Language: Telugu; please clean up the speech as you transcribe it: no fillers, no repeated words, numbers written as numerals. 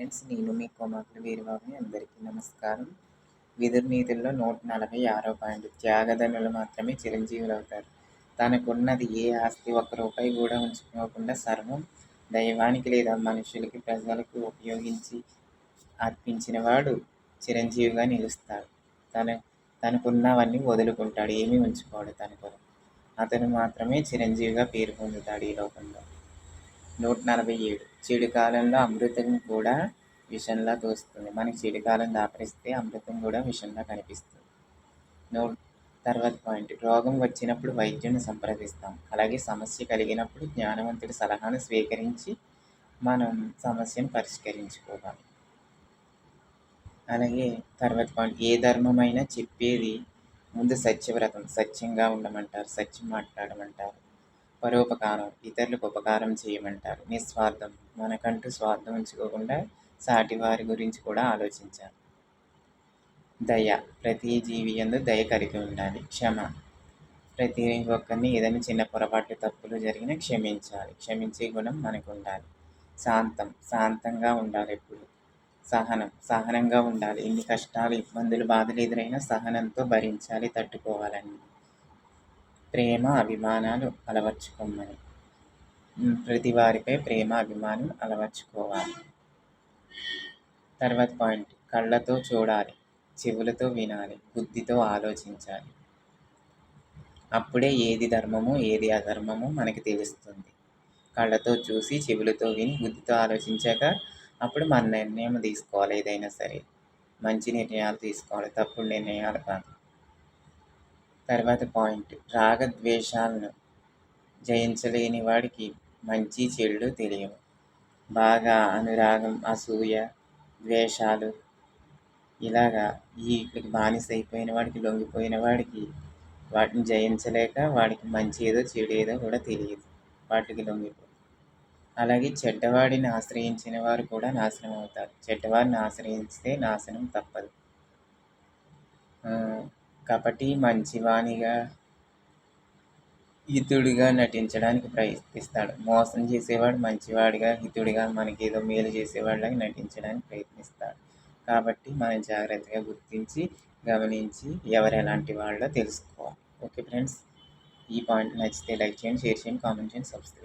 ఫ్రెండ్స్, నేను మీ కోమాకుల వీరబాబుని. అందరికీ నమస్కారం. విదుర్నీతుల్లో 146వ పాయింట్. త్యాగధనులు మాత్రమే చిరంజీవులవుతారు. తనకున్నది ఏ ఆస్తి ఒక్క రూపాయి కూడా ఉంచుకోకుండా సర్వం దైవానికి లేదా మనుషులకి, ప్రజలకు ఉపయోగించి అర్పించినవాడు చిరంజీవిగా నిలుస్తాడు. తనకున్నవన్నీ వదులుకుంటాడు, ఏమీ ఉంచుకోడు తన కొరకు. అతను మాత్రమే చిరంజీవిగా పేరు పొందుతాడు ఈ లోకంలో. 147. చెడు కాలంలో అమృతం కూడా విషంలా తోస్తుంది. మనకి చెడు కాలం దాపరిస్తే అమృతం కూడా విషంలా కనిపిస్తుంది. తర్వాత పాయింట్. రోగం వచ్చినప్పుడు వైద్యుని సంప్రదిస్తాం. అలాగే సమస్య కలిగినప్పుడు జ్ఞానవంతుడి సలహాను స్వీకరించి మనం సమస్యను పరిష్కరించుకోవాలి. అలాగే తర్వాత పాయింట్. ఏ ధర్మమైనా చెప్పేది ముందు సత్యవ్రతం, సత్యంగా ఉండమంటారు, సత్యం మాట్లాడమంటారు. పరోపకారం, ఇతరులకు ఉపకారం చేయమంటారు. నిస్వార్థం, మనకంటూ స్వార్థం ఉంచుకోకుండా సాటి వారి గురించి కూడా ఆలోచించాలి. దయ, ప్రతి జీవి యందు దయ కలిగి ఉండాలి. క్షమ, ప్రతి ఒక్కరిని ఏదైనా చిన్న పొరపాట్లు, తప్పులు జరిగినా క్షమించాలి. క్షమించే గుణం మనకు ఉండాలి. శాంతం, శాంతంగా ఉండాలి ఎప్పుడు. సహనంగా ఉండాలి. ఎన్ని కష్టాలు, ఇబ్బందులు, బాధలు ఎదురైనా సహనంతో భరించాలి, తట్టుకోవాలని. ప్రేమ, అభిమానాలు అలవర్చుకోమని. ప్రతి వారిపై ప్రేమ, అభిమానం అలవర్చుకోవాలి. తర్వాత పాయింట్. కళ్ళతో చూడాలి, చెవులతో వినాలి, బుద్ధితో ఆలోచించాలి. అప్పుడే ఏది ధర్మమో ఏది అధర్మమో మనకి తెలుస్తుంది. కళ్ళతో చూసి, చెవులతో విని, బుద్ధితో ఆలోచించాక అప్పుడు మన నిర్ణయం తీసుకోవాలి. ఏదైనా సరే మంచి నిర్ణయాలు తీసుకోవాలి, తప్పుడు నిర్ణయాలు కాదు. తర్వాత పాయింట్. రాగద్వేషాలను జయించలేని వాడికి మంచి చెడులు తెలియవు. బాగా అనురాగం, అసూయ, ద్వేషాలు ఇలాగా వీటికి బానిస అయిపోయిన వాడికి, లొంగిపోయిన వాడికి వాటిని జయించలేక వాడికి మంచి ఏదో చెడు ఏదో కూడా తెలియదు, వాటికి లొంగిపో. అలాగే చెడ్డవాడిని ఆశ్రయించిన వారు కూడా నాశనం అవుతారు. చెడ్డవాడిని ఆశ్రయిస్తే నాశనం తప్పదు. కాబట్టి మంచివానిగా, హితుడిగా నటించడానికి ప్రయత్నిస్తాడు. మోసం చేసేవాడు మంచివాడిగా, హితుడిగా, మనకేదో మేలు చేసేవాడిలాగా నటించడానికి ప్రయత్నిస్తాడు. కాబట్టి మనం జాగ్రత్తగా గుర్తించి, గమనించి ఎవరు ఎలాంటి వాళ్ళో తెలుసుకోవాలి. ఓకే ఫ్రెండ్స్, ఈ పాయింట్ నచ్చితే లైక్ చేయండి, షేర్ చేయండి, కామెంట్ చేయండి, సబ్స్క్రైబ్.